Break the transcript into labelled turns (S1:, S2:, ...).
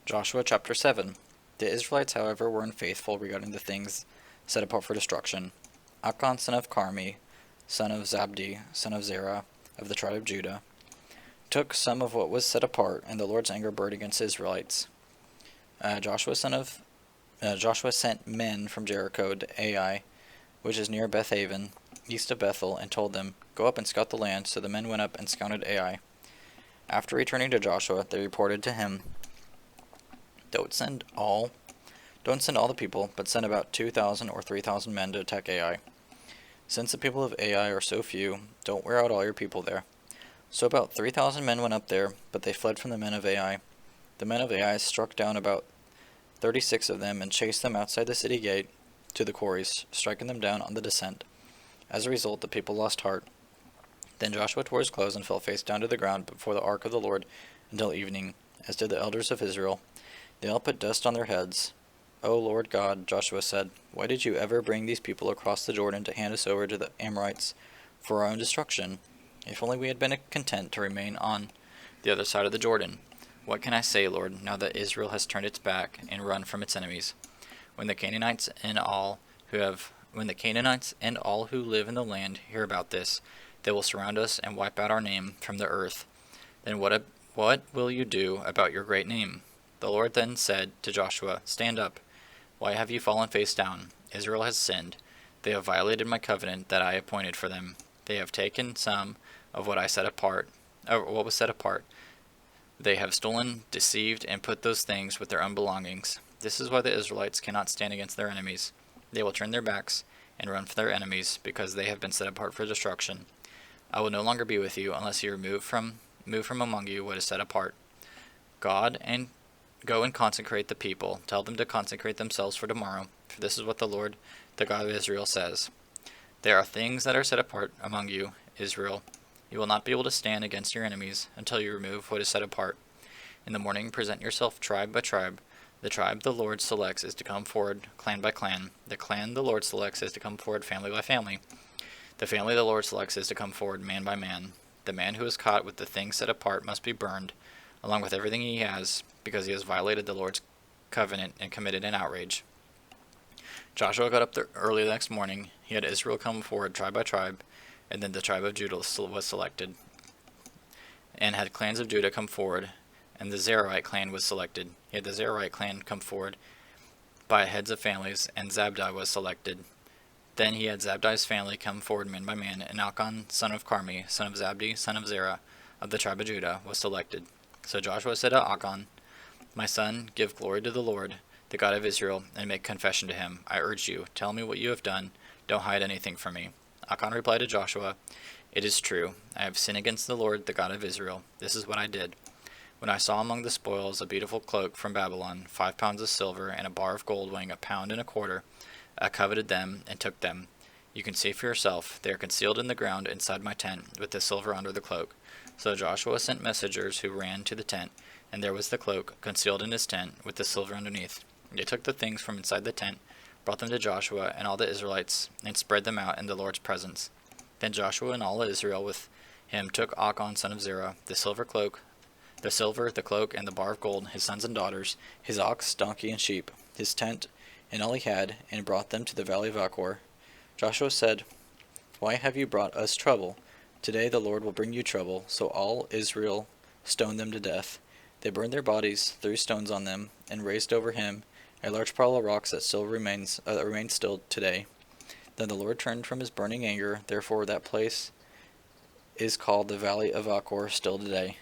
S1: Joshua chapter 7. The Israelites, however, were unfaithful regarding the things set apart for destruction. Achan son of Carmi, son of Zabdi, son of Zerah, of the tribe of Judah, took some of what was set apart, and the Lord's anger burned against the Israelites. Joshua sent men from Jericho to Ai, which is near Bethaven, east of Bethel, and told them, "Go up and scout the land." So the men went up and scouted Ai. After returning to Joshua, they reported to him, Don't send all the people, but send about 2,000 or 3,000 men to attack Ai. Since the people of Ai are so few, don't wear out all your people there." So about 3,000 men went up there, but they fled from the men of Ai. The men of Ai struck down about 36 of them and chased them outside the city gate to the quarries, striking them down on the descent. As a result, the people lost heart. Then Joshua tore his clothes and fell face down to the ground before the ark of the Lord until evening, as did the elders of Israel. They all put dust on their heads. "O Lord God," Joshua said, "why did you ever bring these people across the Jordan to hand us over to the Amorites for our own destruction? If only we had been content to remain on the other side of the Jordan. What can I say, Lord, now that Israel has turned its back and run from its enemies? When the Canaanites and all who live in the land hear about this, they will surround us and wipe out our name from the earth. Then what will you do about your great name?" The Lord then said to Joshua, "Stand up. Why have you fallen face down? Israel has sinned. They have violated my covenant that I appointed for them. They have taken some of what was set apart. They have stolen, deceived, and put those things with their own belongings. This is why the Israelites cannot stand against their enemies. They will turn their backs and run from their enemies, because they have been set apart for destruction. I will no longer be with you unless you move from among you what is set apart. Go and consecrate the people. Tell them to consecrate themselves for tomorrow, for this is what the Lord, the God of Israel, says. There are things that are set apart among you, Israel. You will not be able to stand against your enemies until you remove what is set apart. In the morning present yourself tribe by tribe. The tribe the Lord selects is to come forward clan by clan. The clan the Lord selects is to come forward family by family. The family the Lord selects is to come forward man by man. The man who is caught with the things set apart must be burned, along with everything he has, because he has violated the Lord's covenant and committed an outrage." Joshua got up early the next morning. He had Israel come forward tribe by tribe, and then the tribe of Judah was selected, and had clans of Judah come forward, and the Zerahite clan was selected. He had the Zerahite clan come forward by heads of families, and Zabdi was selected. Then he had Zabdi's family come forward man by man, and Achan son of Carmi, son of Zabdi, son of Zerah, of the tribe of Judah, was selected. So Joshua said to Achan, "My son, give glory to the Lord, the God of Israel, and make confession to him. I urge you, tell me what you have done. Don't hide anything from me." Achan replied to Joshua, "It is true. I have sinned against the Lord, the God of Israel. This is what I did. When I saw among the spoils a beautiful cloak from Babylon, 5 pounds of silver, and a bar of gold weighing 1.25 pounds, I coveted them and took them. You can see for yourself. They are concealed in the ground inside my tent, with the silver under the cloak." So Joshua sent messengers who ran to the tent, and there was the cloak, concealed in his tent, with the silver underneath. They took the things from inside the tent, brought them to Joshua and all the Israelites, and spread them out in the Lord's presence. Then Joshua and all Israel with him took Achan son of Zerah, the silver, the cloak, and the bar of gold, his sons and daughters, his ox, donkey, and sheep, his tent, and all he had, and brought them to the valley of Achor. Joshua said, "Why have you brought us trouble? Today the Lord will bring you trouble." So all Israel stoned them to death. They burned their bodies, threw stones on them, and raised over him a large pile of rocks that still remains still today. Then the Lord turned from his burning anger, therefore that place is called the Valley of Achor still today.